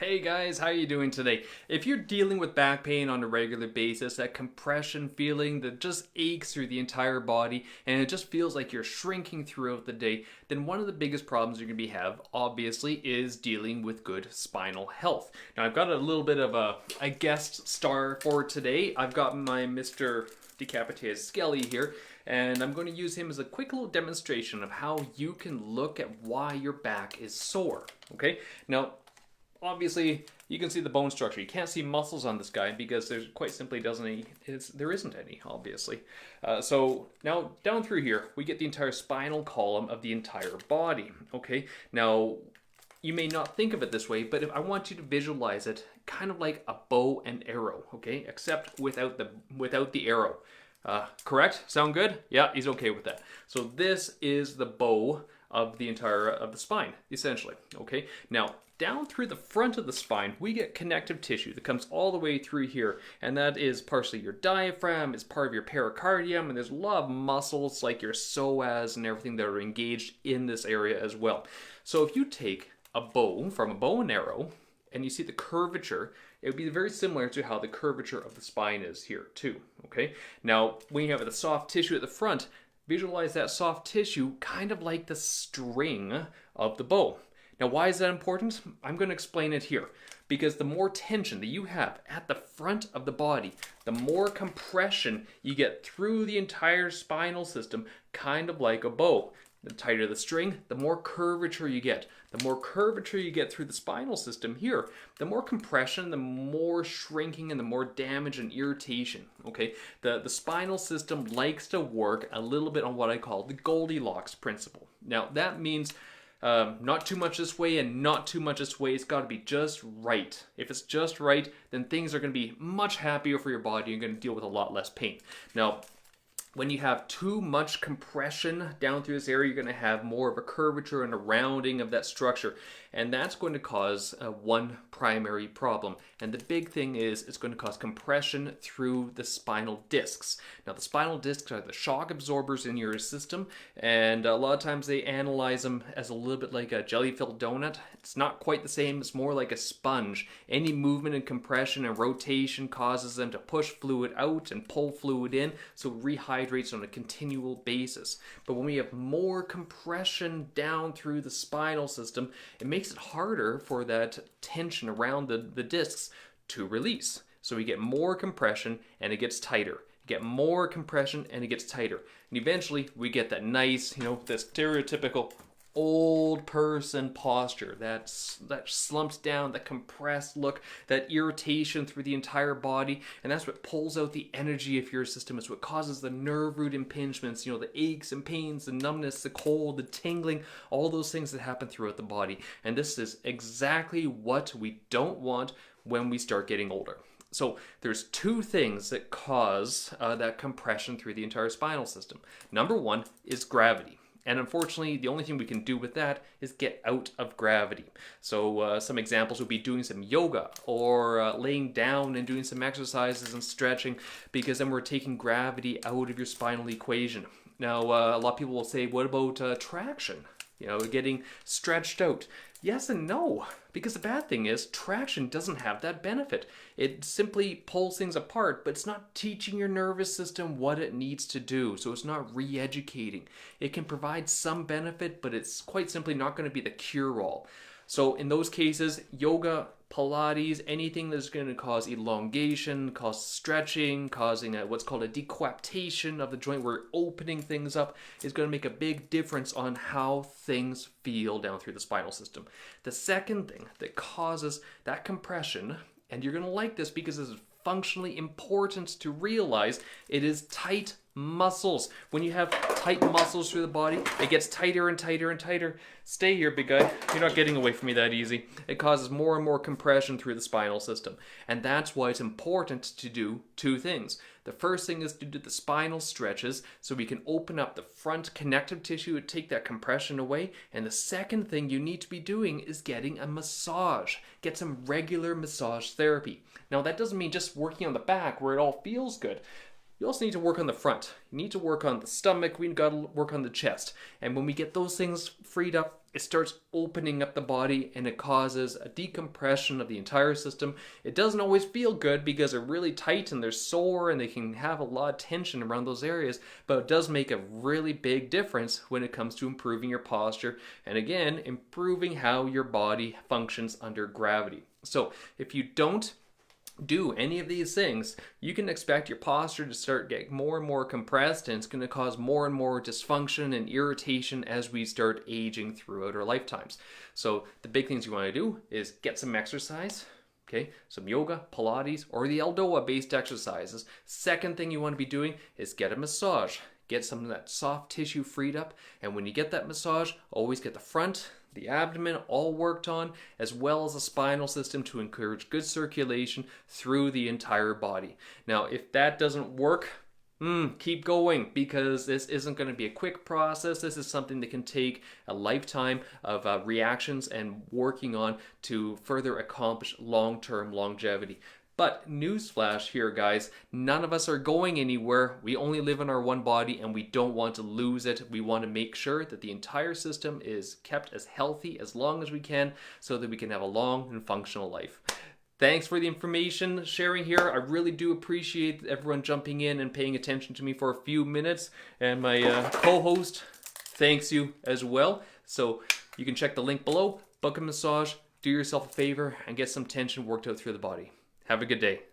Hey guys, how you doing today? If you're dealing with back pain on a regular basis, that compression feeling that just aches through the entire body and it just feels like you're shrinking throughout the day, then one of the biggest problems you're going to have, obviously, is dealing with good spinal health. Now I've got a little bit of a guest star for today. I've got my Mr. Decapitated Skelly here, and I'm going to use him as a quick little demonstration of how you can look at why your back is sore. Okay, now obviously, you can see the bone structure. You can't see muscles on this guy because there quite simply there isn't any, obviously. So now down through here, we get the entire spinal column of the entire body. Okay, now you may not think of it this way, but I want you to visualize it kind of like a bow and arrow. Okay, except without the arrow. Correct? Sound good? Yeah, he's okay with that. So this is the bow of the spine, essentially. Okay, now down through the front of the spine, we get connective tissue that comes all the way through here, and that is partially your diaphragm, it's part of your pericardium, and there's a lot of muscles like your psoas and everything that are engaged in this area as well. So if you take a bow from a bow and arrow, and you see the curvature, it would be very similar to how the curvature of the spine is here too, okay? Now, when you have the soft tissue at the front, visualize that soft tissue kind of like the string of the bow. Now, why is that important? I'm going to explain it here. Because the more tension that you have at the front of the body, the more compression you get through the entire spinal system, kind of like a bow. The tighter the string, the more curvature you get. The more curvature you get through the spinal system here, the more compression, the more shrinking, and the more damage and irritation. Okay, the spinal system likes to work a little bit on what I call the Goldilocks Principle. Now, that means not too much this way and not too much this way. It's got to be just right. If it's just right, then things are going to be much happier for your body. You're going to deal with a lot less pain. Now, when you have too much compression down through this area, you're going to have more of a curvature and a rounding of that structure. And that's going to cause one primary problem. And the big thing is it's going to cause compression through the spinal discs. Now, the spinal discs are the shock absorbers in your system. And a lot of times they analyze them as a little bit like a jelly-filled donut. It's not quite the same. It's more like a sponge. Any movement and compression and rotation causes them to push fluid out and pull fluid in. So rehydrates on a continual basis. But when we have more compression down through the spinal system, it makes it harder for that tension around the discs to release. So we get more compression and it gets tighter. You get more compression and it gets tighter. And eventually we get that nice, the stereotypical old person posture that slumps down, that compressed look, that irritation through the entire body, and that's what pulls out the energy of your system. It's what causes the nerve root impingements, the aches and pains, the numbness, the cold, the tingling, all those things that happen throughout the body. And this is exactly what we don't want when we start getting older. So there's two things that cause that compression through the entire spinal system. Number one is gravity. And unfortunately, the only thing we can do with that is get out of gravity. So some examples would be doing some yoga or laying down and doing some exercises and stretching, because then we're taking gravity out of your spinal equation. Now, a lot of people will say, what about traction? Getting stretched out. Yes and no, because the bad thing is traction doesn't have that benefit. It simply pulls things apart, but it's not teaching your nervous system what it needs to do, so it's not re-educating. It can provide some benefit, but it's quite simply not going to be the cure-all. So in those cases, yoga, Pilates, anything that's going to cause elongation, cause stretching, causing what's called a decoaptation of the joint, where opening things up, is going to make a big difference on how things feel down through the spinal system. The second thing that causes that compression, and you're going to like this because it's functionally important to realize, it is tight muscles. When you have tight muscles through the body, it gets tighter and tighter and tighter. Stay here, big guy. You're not getting away from me that easy. It causes more and more compression through the spinal system. And that's why it's important to do two things. The first thing is to do the spinal stretches so we can open up the front connective tissue and take that compression away. And the second thing you need to be doing is getting a massage. Get some regular massage therapy. Now, that doesn't mean just working on the back where it all feels good. You also need to work on the front. You need to work on the stomach. We've got to work on the chest. And when we get those things freed up, it starts opening up the body and it causes a decompression of the entire system. It doesn't always feel good because they're really tight and they're sore and they can have a lot of tension around those areas, but it does make a really big difference when it comes to improving your posture and again, improving how your body functions under gravity. So if you don't do any of these things, you can expect your posture to start getting more and more compressed, and it's going to cause more and more dysfunction and irritation as we start aging throughout our lifetimes. So the big things you want to do is get some exercise, okay, some yoga, Pilates, or the Aldoa based exercises. Second thing you want to be doing is get a massage. Get some of that soft tissue freed up, and when you get that massage, always get the front, the abdomen all worked on, as well as the spinal system to encourage good circulation through the entire body. Now, if that doesn't work, keep going, because this isn't going to be a quick process. This is something that can take a lifetime of reactions and working on to further accomplish long-term longevity. But newsflash here, guys, none of us are going anywhere. We only live in our one body and we don't want to lose it. We want to make sure that the entire system is kept as healthy as long as we can so that we can have a long and functional life. Thanks for the information sharing here. I really do appreciate everyone jumping in and paying attention to me for a few minutes. And my co-host thanks you as well. So you can check the link below, book a massage, do yourself a favor, and get some tension worked out through the body. Have a good day.